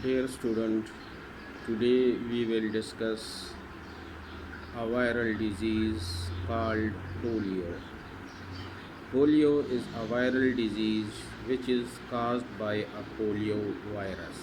Dear student, today we will discuss a viral disease called polio. Polio is a viral disease which is caused by a polio virus.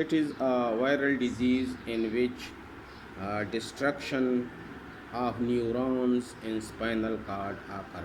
it is a viral disease in which destruction of neurons in spinal cord occur।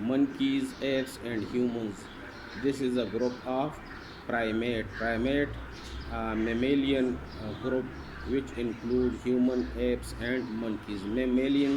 monkeys, apes and humans, this is a group of primate mammalian group which include human, apes and monkeys। mammalian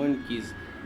monkeys,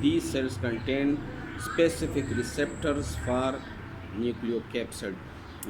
these cells contain specific receptors for nucleocapsid।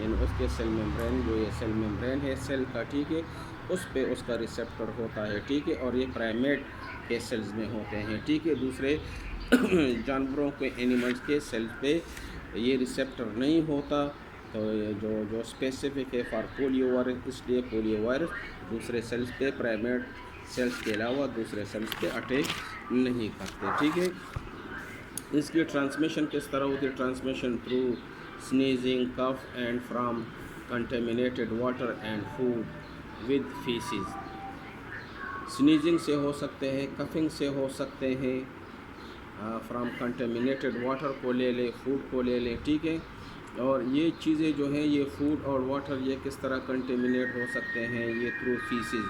یعنی اس کے cell membrane جو یہ cell membrane ہے cell کا، ٹھیک ہے، اس پہ اس کا ریسیپٹر ہوتا ہے، ٹھیک ہے، اور یہ پرائمیٹ کے سیلز میں ہوتے ہیں، ٹھیک ہے، دوسرے جانوروں کے اینیملز کے سیلز پہ یہ ریسیپٹر نہیں ہوتا۔ تو یہ جو اسپیسیفک ہے فار پولیو وائرس، اس لیے پولیو وائرس دوسرے سیلز پہ، پرائمیٹ سیلز کے علاوہ دوسرے سیلز پہ اٹیک نہیں کرتے، ٹھیک ہے۔ اس کی ٹرانسمیشن کس طرح ہوتی ہے؟ Transmission through sneezing, cough and from contaminated water and food with faeces. Sneezing سے ہو سکتے ہیں، کفنگ سے ہو سکتے ہیں، فرام کنٹامینیٹڈ واٹر کو لے لیں، فوڈ کو لے لیں، ٹھیک ہے۔ اور یہ چیزیں جو ہیں یہ فوڈ اور واٹر یہ کس طرح کنٹامینیٹ ہو سکتے ہیں؟ یہ تھرو فیسز،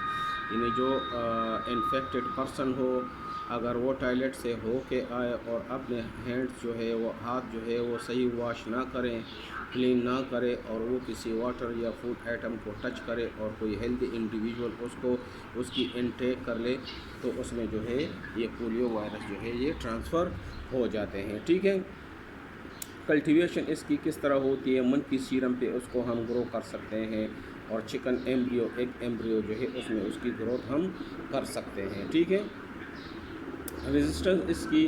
یعنی جو انفیکٹڈ پرسن ہو، اگر وہ ٹوائلٹ سے ہو کے آئے اور اپنے ہینڈس جو ہے وہ ہاتھ جو ہے وہ صحیح واش نہ کریں، کلین نہ کرے، اور وہ کسی واٹر یا فوڈ آئٹم کو ٹچ کرے اور کوئی ہیلدی انڈیویژول اس کی انٹیک کر لے، تو اس میں جو ہے یہ پولیو وائرس جو ہے یہ ٹرانسفر ہو جاتے ہیں، ٹھیک ہے۔ کلٹیویشن اس کی کس طرح ہوتی ہے؟ منکی سیرم پہ اس کو ہم گرو کر سکتے ہیں، اور چکن ایمبریو، ایک ایمبریو جو ہے اس میں اس کی گروتھ ہم کر سکتے ہیں، ٹھیک ہے۔ ریزسٹنس اس کی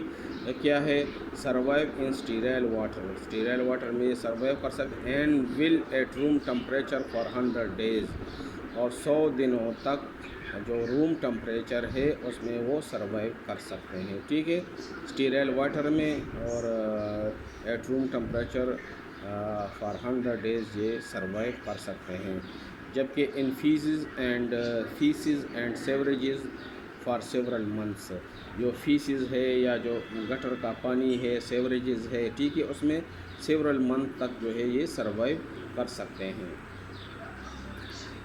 کیا ہے؟ Survive in sterile water, sterile water میں یہ سروائیو کر سکتے ہیں، and will at room temperature for 100 days، اور 100 دنوں تک جو روم ٹمپریچر ہے اس میں وہ سروائیو کر سکتے ہیں، ٹھیک ہے، اسٹیرائل واٹر میں، اور at room temperature for 100 days یہ سروائیو کر سکتے ہیں۔ جبکہ ان فیسز اینڈ سیوریجز فار سیورل منتھس، جو فیسز ہے یا جو گٹر کا پانی ہے، سیوریجز ہے، ٹھیک ہے، اس میں سیورل منتھ تک جو ہے یہ سروائیو کر سکتے ہیں۔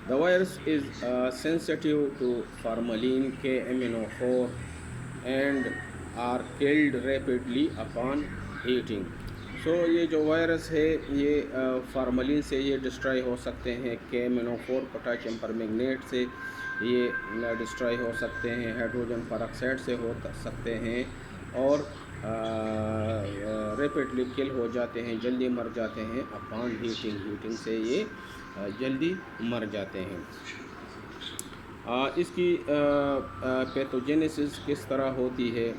The virus is sensitive to formalin K-amino4 and are killed rapidly upon heating۔ یہ جو وائرس ہے یہ فارملین سے یہ ڈسٹرائی ہو سکتے ہیں، K-amino4 پوٹاشیم پرمنگنیٹ سے یہ ڈسٹرائی ہو سکتے ہیں، ہائیڈروجن پر آکسائڈ سے ہو سکتے ہیں، اور ریپڈلی کل ہو جاتے ہیں، جلدی مر جاتے ہیں، اپان ہیٹنگ سے یہ جلدی مر جاتے ہیں۔ اس کی پیتھوجینیسس کس طرح ہوتی ہے؟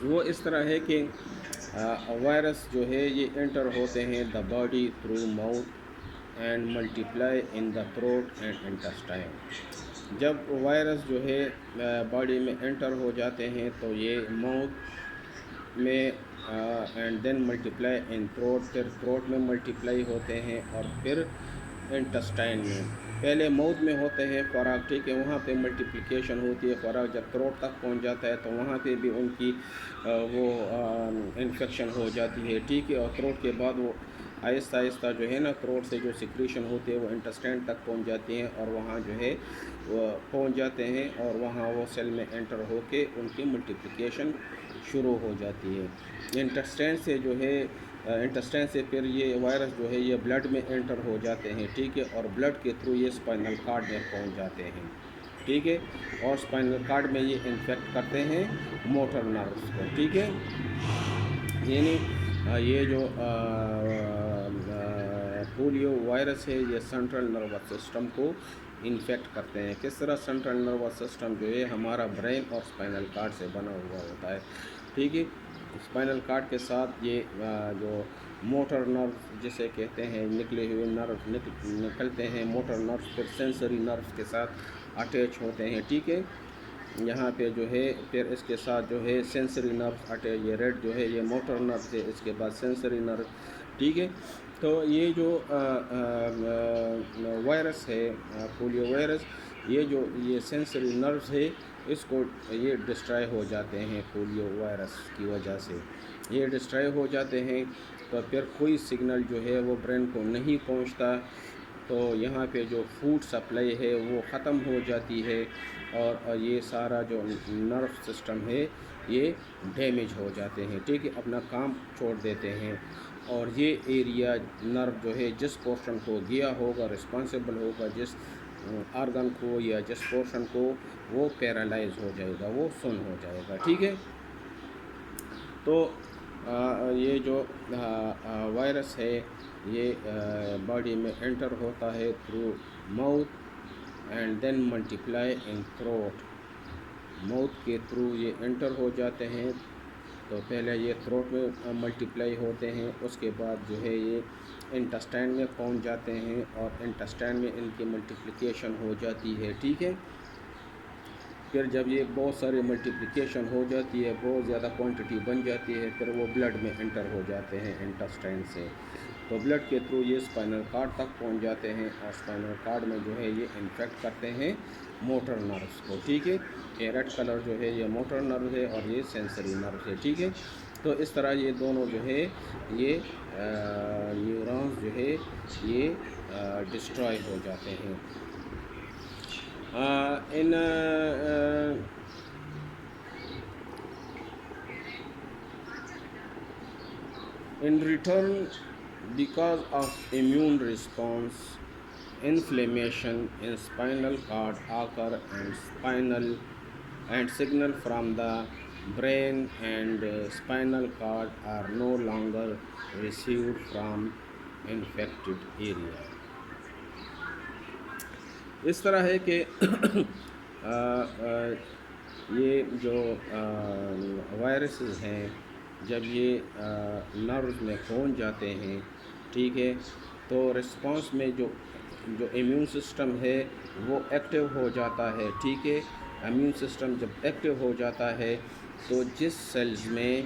وہ اس طرح ہے کہ وائرس جو ہے یہ انٹر ہوتے ہیں the body through mouth and multiply in the throat and intestine. جب وائرس جو ہے باڈی میں انٹر ہو جاتے ہیں تو یہ ماؤتھ میں and then multiply in throat, پھر تھروٹ میں ملٹیپلائی ہوتے ہیں، اور پھر انٹسٹائن میں، پہلے ماؤتھ میں ہوتے ہیں خوراک، ٹھیک ہے، وہاں پہ ملٹیپلیکیشن ہوتی ہے، خوراک جب تھروٹ تک پہنچ جاتا ہے تو وہاں پہ بھی ان کی وہ انفیکشن ہو جاتی ہے، ٹھیک ہے، اور تھروٹ کے بعد وہ آہستہ آہستہ جو ہے نا تھروٹ سے جو سیکریشن ہوتی ہے وہ انٹسٹائن تک پہنچ جاتی ہیں، اور وہاں جو ہے وہ پہنچ جاتے ہیں، اور وہاں وہ سیل میں انٹر ہو کے ان کی ملٹیپلیکیشن شروع ہو جاتی ہے۔ انٹسٹائن سے جو ہے انٹسٹائن سے پھر یہ وائرس جو ہے یہ بلڈ میں انٹر ہو جاتے ہیں، ٹھیک ہے، اور بلڈ کے تھرو یہ اسپائنل کارڈ میں پہنچ جاتے ہیں، ٹھیک ہے، اور اسپائنل کارڈ میں یہ انفیکٹ کرتے ہیں موٹر نروس کو، ٹھیک ہے۔ یعنی یہ جو پولیو وائرس ہے یہ سینٹرل نروس سسٹم کو انفیکٹ کرتے ہیں۔ کس طرح؟ سینٹرل نروس سسٹم جو ہے ہمارا برین اور اسپائنل کارڈ سے بنا ہوا ہوتا ہے، ٹھیک ہے، اسپائنل کارڈ کے ساتھ یہ جو موٹر نرو جسے کہتے ہیں نکلے ہوئے نرو نکلتے ہیں، موٹر نروس پھر سینسری نروس کے ساتھ اٹیچ ہوتے ہیں، ٹھیک ہے، یہاں پہ جو ہے پھر اس کے ساتھ جو ہے سینسری نروس اٹیچ، یہ ریڈ جو ہے یہ موٹر نروس ہے، اس کے بعد سینسری نروس، ٹھیک ہے۔ تو یہ جو وائرس ہے پولیو وائرس، یہ سینسری نروس ہے، اس کو یہ ڈسٹرائی ہو جاتے ہیں پولیو وائرس کی وجہ سے، یہ ڈسٹرائی ہو جاتے ہیں، تو پھر کوئی سگنل جو ہے وہ برین کو نہیں پہنچتا، تو یہاں پہ جو فوڈ سپلائی ہے وہ ختم ہو جاتی ہے، اور یہ سارا جو نرو سسٹم ہے یہ ڈیمیج ہو جاتے ہیں، ٹھیک ہے، اپنا کام چھوڑ دیتے ہیں، اور یہ ایریا نرو جو ہے جس پورشن کو گیا ہوگا رسپانسیبل ہوگا جس آرگن کو یا جس پورشن کو، وہ پیرالائز ہو جائے گا، وہ سن ہو جائے گا، ٹھیک ہے۔ تو یہ جو وائرس ہے یہ باڈی میں انٹر ہوتا ہے through mouth and then multiply in throat. Mouth کے تھرو یہ انٹر ہو جاتے ہیں، تو پہلے یہ تھروٹ میں ملٹیپلائی ہوتے ہیں، اس کے بعد جو ہے یہ انٹسٹائن میں پہنچ جاتے ہیں اور انٹسٹائن میں ان کی ملٹیپلیکیشن ہو جاتی ہے. ٹھیک ہے، پھر جب یہ بہت ساری ملٹیپلیکیشن ہو جاتی ہے، بہت زیادہ کوانٹٹی بن جاتی ہے، پھر وہ بلڈ میں انٹر ہو جاتے ہیں انٹسٹائن سے. تو بلڈ کے تھرو یہ اسپائنل کارڈ تک پہنچ جاتے ہیں اور اسپائنل کارڈ میں جو ہے یہ انفیکٹ کرتے ہیں موٹر نروس کو. ٹھیک ہے، یہ ریڈ کلر جو ہے یہ موٹر نرو ہے اور یہ سینسری نرو ہے. ٹھیک ہے، تو اس طرح یہ دونوں جو ہے یہ نیورونز جو ہے یہ ڈسٹرائے ہو جاتے ہیں. In return, because of immune response, inflammation in spinal cord occur and signal from the brain and spinal cord are no longer received from infected area. اس طرح ہے کہ یہ جو وائرسز ہیں جب یہ نروز میں پہنچ جاتے ہیں، ٹھیک ہے، تو رسپانس میں جو امیون سسٹم ہے وہ ایکٹیو ہو جاتا ہے. ٹھیک ہے، امیون سسٹم جب ایکٹیو ہو جاتا ہے تو جس سیلز میں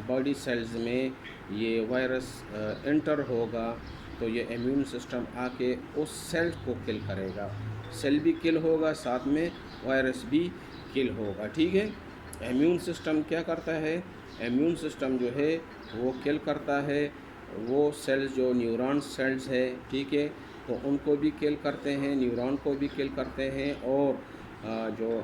باڈی سیلز میں یہ وائرس انٹر ہوگا تو یہ امیون سسٹم آ کے اس سیل کو کل کرے گا. سیل بھی کل ہوگا، ساتھ میں وائرس بھی کل ہوگا. ٹھیک ہے، امیون سسٹم کیا کرتا ہے؟ امیون سسٹم جو ہے وہ کل کرتا ہے وہ سیلز جو نیورون سیلز ہے. ٹھیک ہے، تو ان کو بھی کل کرتے ہیں، نیورون کو بھی کل کرتے ہیں، اور جو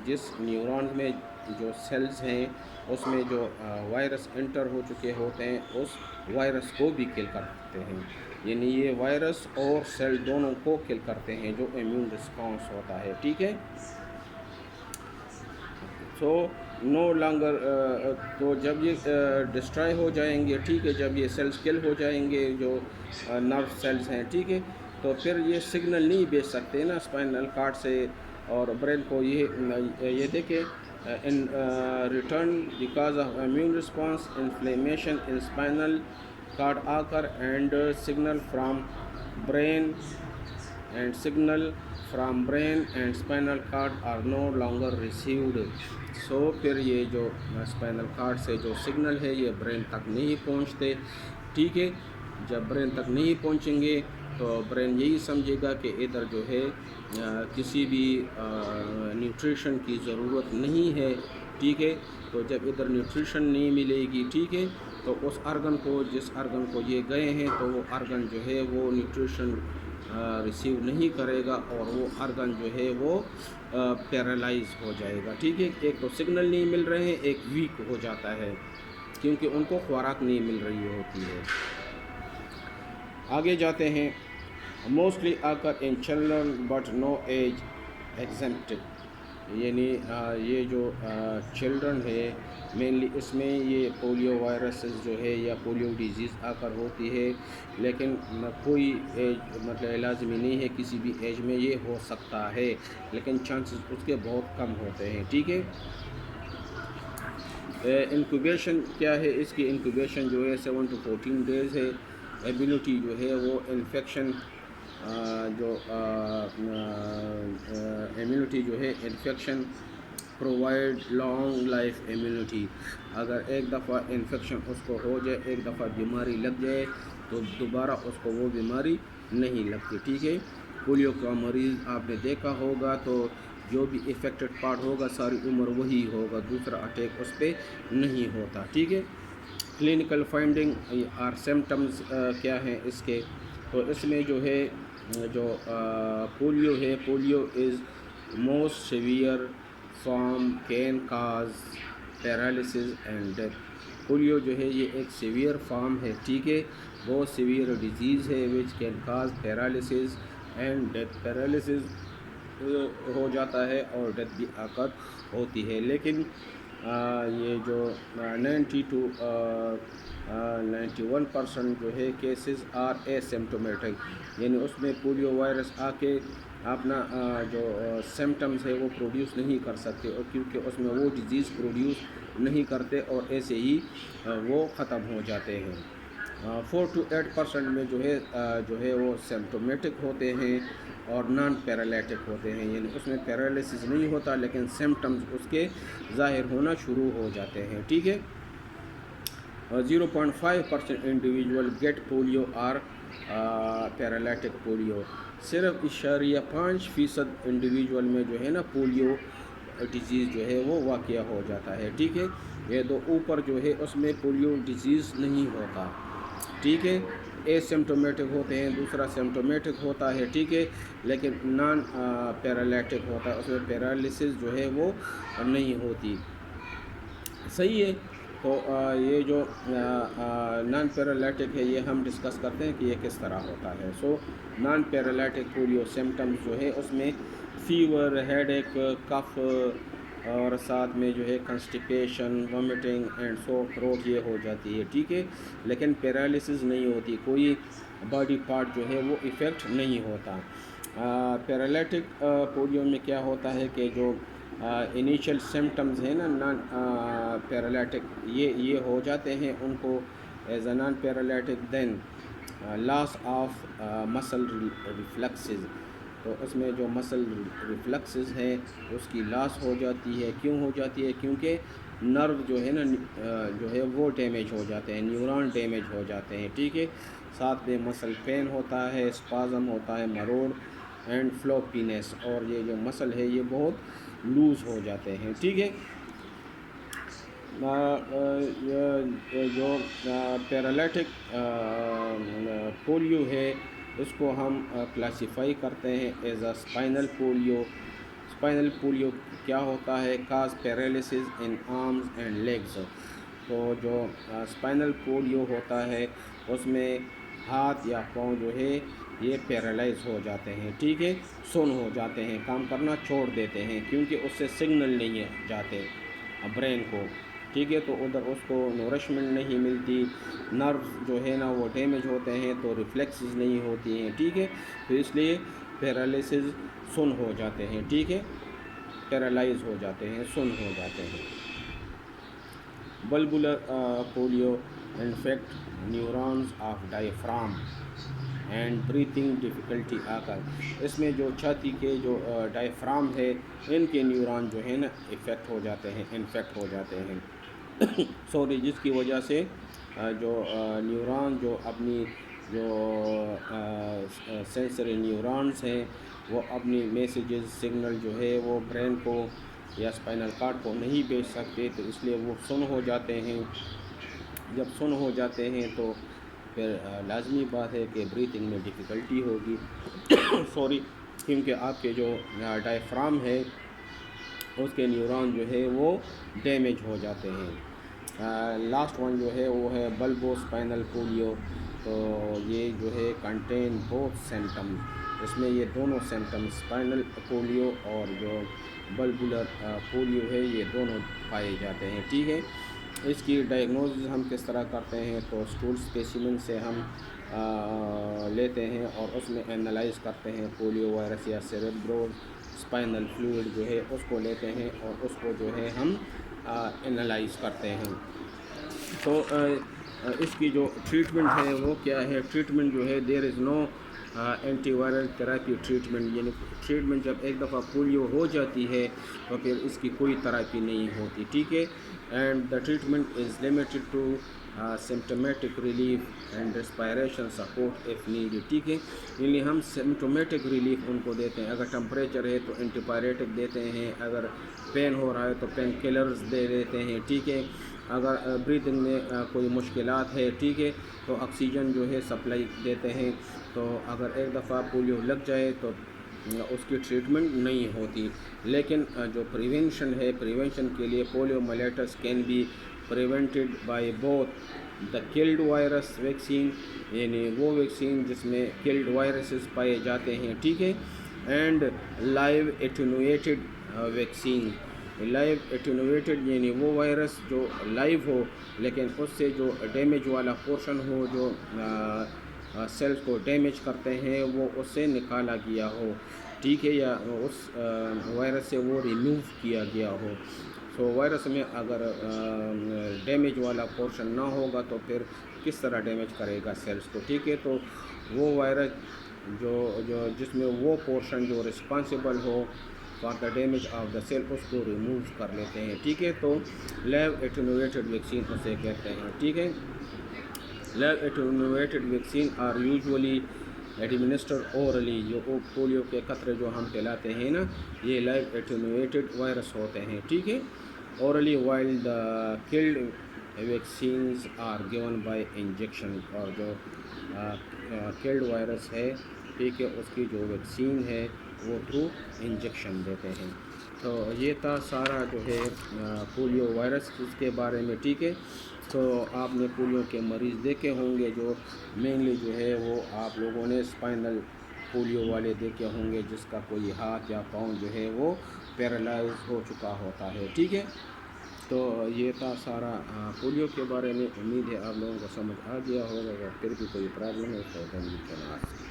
جس نیورون میں جو سیلز ہیں اس میں جو وائرس انٹر ہو چکے ہوتے ہیں اس وائرس کو بھی کل کرتے ہیں. یعنی یہ وائرس اور سیل دونوں کو کل کرتے ہیں جو امیون رسپانس ہوتا ہے. ٹھیک ہے، سو نو لانگر تو جب یہ ڈسٹرائے ہو جائیں گے، ٹھیک ہے، جب یہ سیلز کل ہو جائیں گے جو نرو سیلز ہیں، ٹھیک ہے، تو پھر یہ سگنل نہیں بھیج سکتے نا اسپائنل کارڈ سے اور برین کو. یہ دیکھیں in return because of immune response inflammation in spinal cord occur and signal from brain and spinal cord are no longer received. So پھر یہ جو اسپائنل کارڈ سے جو سگنل ہے یہ برین تک نہیں پہنچتے. ٹھیک ہے، جب برین تک نہیں پہنچیں گے تو برین یہی سمجھے گا کہ ادھر جو ہے کسی بھی نیوٹریشن کی ضرورت نہیں ہے. ٹھیک ہے، تو جب ادھر نیوٹریشن نہیں ملے گی، ٹھیک ہے، تو اس آرگن کو جس آرگن کو یہ گئے ہیں تو وہ آرگن جو ہے وہ نیوٹریشن ریسیو نہیں کرے گا اور وہ آرگن جو ہے وہ پیرالائز ہو جائے گا. ٹھیک ہے، ایک تو سگنل نہیں مل رہے ہیں، ایک ویک ہو جاتا ہے کیونکہ ان کو خوراک نہیں مل رہی ہوتی ہے. آگے جاتے ہیں. Mostly occur in children but no age exempted. یعنی یہ جو چلڈرن ہے مینلی اس میں یہ پولیو وائرسز جو ہے یا پولیو ڈیزیز آ کر ہوتی ہے، لیکن کوئی ایج مطلب لازمی نہیں ہے، کسی بھی ایج میں یہ ہو سکتا ہے، لیکن چانسز اس کے بہت کم ہوتے ہیں. ٹھیک ہے، انکوبیشن کیا ہے؟ اس کی انکوبیشن جو ہے 7 to 14 days ہے. ایبیلٹی جو ہے وہ انفیکشن جو امیونٹی جو ہے infection provide long life immunity. اگر ایک دفعہ انفیکشن اس کو ہو جائے، ایک دفعہ بیماری لگ جائے تو دوبارہ اس کو وہ بیماری نہیں لگتی. ٹھیک ہے، پولیو کا مریض آپ نے دیکھا ہوگا تو جو بھی افیکٹڈ پارٹ ہوگا ساری عمر وہی ہوگا، دوسرا اٹیک اس پہ نہیں ہوتا. ٹھیک ہے، کلینکل فائنڈنگ اور سمٹمز کیا ہیں اس کے؟ تو اس میں جو ہے جو پولیو ہے، polio is most severe form can cause paralysis and death. Polio جو ہے یہ ایک سیویئر فارم ہے. ٹھیک ہے، بہت سیویئر ڈیزیز ہے which can cause paralysis and death. Paralysis ہو جاتا ہے اور ڈیتھ بھی ہوتی ہے. لیکن یہ جو 90 to 91% جو ہے کیسز آر اے سمٹومیٹک، یعنی اس میں پولیو وائرس آ کے اپنا جو سمٹمز ہے وہ پروڈیوس نہیں کر سکتے، اور کیونکہ اس میں وہ ڈیزیز پروڈیوس نہیں کرتے اور ایسے ہی وہ ختم ہو جاتے ہیں۔ 4 to 8% میں جو ہے وہ سمٹومیٹک ہوتے ہیں اور نان پیرالیٹک ہوتے ہیں، یعنی اس میں پیرالسس نہیں ہوتا لیکن سمٹمز اس کے ظاہر ہونا شروع ہو جاتے ہیں، ٹھیک ہے۔ 0.5% انڈیویجول گیٹ پولیو اور پیرالیٹک پولیو، صرف 0.5% انڈیویجول میں جو ہے نا پولیو ڈیزیز جو ہے وہ واقع ہو جاتا ہے، ٹھیک ہے۔ یہ دو اوپر جو ہے اس میں پولیو ڈیزیز نہیں ہوتا، ٹھیک ہے۔ اے سمٹومیٹک ہوتے ہیں، دوسرا سمٹومیٹک ہوتا ہے، ٹھیک ہے، لیکن نان پیرالیٹک ہوتا ہے، اس میں پیرالسس جو ہے وہ نہیں ہوتی، صحیح ہے۔ تو یہ جو نان پیرالیٹک ہے یہ ہم ڈسکس کرتے ہیں کہ یہ کس طرح ہوتا ہے۔ سو نان پیرالیٹک پولیو سمٹمز جو ہے اس میں فیور، ہیڈ ایک، کف، اور ساتھ میں جو ہے کنسٹیپیشن، وامٹنگ اینڈ سور تھروٹ یہ ہو جاتی ہے، ٹھیک ہے، لیکن پیرالسس نہیں ہوتی، کوئی باڈی پارٹ جو ہے وہ ایفیکٹ نہیں ہوتا۔ پیرالیٹک پولیو میں کیا ہوتا ہے کہ جو انیشل سمٹمز ہیں نا نان پیرالیٹک یہ ہو جاتے ہیں ان کو as a non paralytic, then loss of muscle reflexes, تو اس میں جو مسل ریفلیکسز ہیں اس کی لاس ہو جاتی ہے، کیوں ہو جاتی ہے؟ کیونکہ نرو جو ہے نا جو ہے وہ ڈیمیج ہو جاتے ہیں، نیورون ڈیمیج ہو جاتے ہیں، ٹھیک ہے، ساتھ میں مسل پین ہوتا ہے، اسپازم ہوتا ہے، مروڑ اینڈ فلوپینس، اور یہ جو مسل ہے یہ بہت لوز ہو جاتے ہیں، ٹھیک ہے۔ جو پیرالیٹک پولیو ہے اس کو ہم کلاسیفائی کرتے ہیں as a spinal polio. Spinal polio کیا ہوتا ہے؟ Cause paralysis in arms and legs, تو جو اسپائنل پولیو ہوتا ہے اس میں ہاتھ یا پاؤں جو ہے یہ پیرالائز ہو جاتے ہیں، ٹھیک ہے، سن ہو جاتے ہیں، کام کرنا چھوڑ دیتے ہیں کیونکہ اس سے سگنل نہیں جاتے برین کو، ٹھیک ہے، تو ادھر اس کو نورشمنٹ نہیں ملتی، نروز جو ہے نا وہ ڈیمیج ہوتے ہیں تو ریفلیکسز نہیں ہوتی ہیں، ٹھیک ہے، تو اس لیے پیرالسس سن ہو جاتے ہیں، ٹھیک ہے، پیرالائز ہو جاتے ہیں، سن ہو جاتے ہیں۔ Bulbar polio infect neurons of diaphragm and breathing difficulty occur, اس میں جو چھاتی کے جو ڈائفرام ہے ان کے نیورون جو ہے نا افیکٹ ہو جاتے ہیں، انفیکٹ ہو جاتے ہیں سوری، جس کی وجہ سے جو نیورون جو اپنی جو سینسری نیورونز ہیں وہ اپنی میسیجز، سگنل جو ہے وہ برین کو یا اسپائنل کارڈ کو نہیں بھیج سکتے، تو اس لیے وہ سن ہو جاتے ہیں۔ جب سن ہو جاتے ہیں تو پھر لازمی بات ہے کہ بریتھنگ میں ڈیفیکلٹی ہوگی سوری، کیونکہ آپ کے جو ڈائفرام ہے اس کے نیورون جو ہے وہ ڈیمیج ہو جاتے ہیں۔ لاسٹ ون جو ہے وہ ہے بلبو اسپائنل پولیو، تو یہ جو ہے کنٹین بوتھ سمٹم، اس میں یہ دونوں سمٹم اسپائنل پولیو اور جو بلبولر پولیو ہے یہ دونوں پائے جاتے ہیں، ٹھیک ہے۔ اس کی ڈائگنوزز ہم کس طرح کرتے ہیں؟ تو اسٹول اسپیسیمن سے ہم لیتے ہیں اور اس میں اینالائز کرتے ہیں، پولیو وائرس یا سیریبرو اسپائنل فلوئڈ جو ہے اس کو لیتے ہیں اور اس کو جو ہے ہم اینالائز کرتے ہیں۔ تو اس کی جو ٹریٹمنٹ ہے وہ کیا ہے؟ ٹریٹمنٹ جو ہے دیر از نو اینٹی وائرل تھراپی ٹریٹمنٹ، یعنی ٹریٹمنٹ جب ایک دفعہ پولیو ہو جاتی ہے تو پھر اس کی کوئی تھراپی نہیں ہوتی، ٹھیک ہے، and the treatment is limited to symptomatic relief and respiration support if needed, ٹھیک ہے، یعنی ہم سمٹومیٹک ریلیف ان کو دیتے ہیں، اگر ٹمپریچر ہے تو اینٹی پائریٹک دیتے ہیں، اگر پین ہو رہا ہے تو پین کلرز دے دیتے ہیں، ٹھیک ہے، اگر بریتھنگ میں کوئی مشکلات ہے، ٹھیک ہے، تو آکسیجن جو ہے سپلائی دیتے ہیں۔ تو اگر ایک دفعہ پولیو لگ جائے تو اس کی ٹریٹمنٹ نہیں ہوتی، لیکن جو پریونشن ہے، پریونشن کے لیے polio myelitis can be prevented by both the killed virus vaccine, یعنی وہ ویکسین جس میں کلڈ وائرسز پائے جاتے ہیں، ٹھیک ہے، and live attenuated vaccine, live ایٹینویٹڈ یعنی وہ وائرس جو لائیو ہو لیکن اس سے جو ڈیمیج والا پورشن ہو جو سیلز کو ڈیمیج کرتے ہیں وہ اس سے نکالا گیا ہو، ٹھیک ہے، یا اس وائرس سے وہ ریموو کیا گیا ہو۔ سو وائرس میں اگر ڈیمیج والا پورشن نہ ہوگا تو پھر کس طرح ڈیمیج کرے گا سیلز کو، ٹھیک ہے۔ تو وہ وائرس جس میں وہ پورشن جو رسپانسیبل ہو for the damage of the cell اس کو ریموو کر لیتے ہیں، ٹھیک ہے۔ تو لائیو ایٹینویٹڈ ویکسین اسے کہتے ہیں، ٹھیک ہے۔ Live attenuated vaccine are usually administer orally, جو پولیو کے قطرے جو ہم پلاتے ہیں نا، یہ لائیو ایٹینویٹڈ وائرس ہوتے ہیں، ٹھیک ہے۔ Orally while the killed vaccines are given by injection, اور جو کلڈ وائرس ہے، ٹھیک ہے، اس کی جو ویکسین ہے وہ تھرو انجیکشن دیتے ہیں۔ تو یہ تھا سارا جو ہے پولیو وائرس اس کے بارے میں، ٹھیک ہے۔ تو آپ نے پولیو کے مریض دیکھے ہوں گے جو مینلی جو ہے وہ آپ لوگوں نے اسپائنل پولیو والے دیکھے ہوں گے جس کا کوئی ہاتھ یا پاؤں جو ہے وہ پیرالائز ہو چکا ہوتا ہے، ٹھیک ہے۔ تو یہ تھا سارا پولیو کے بارے میں، امید ہے آپ لوگوں کو سمجھ آ گیا ہوگا، اگر پھر بھی کوئی پرابلم ہے تو دین یو کین آسک۔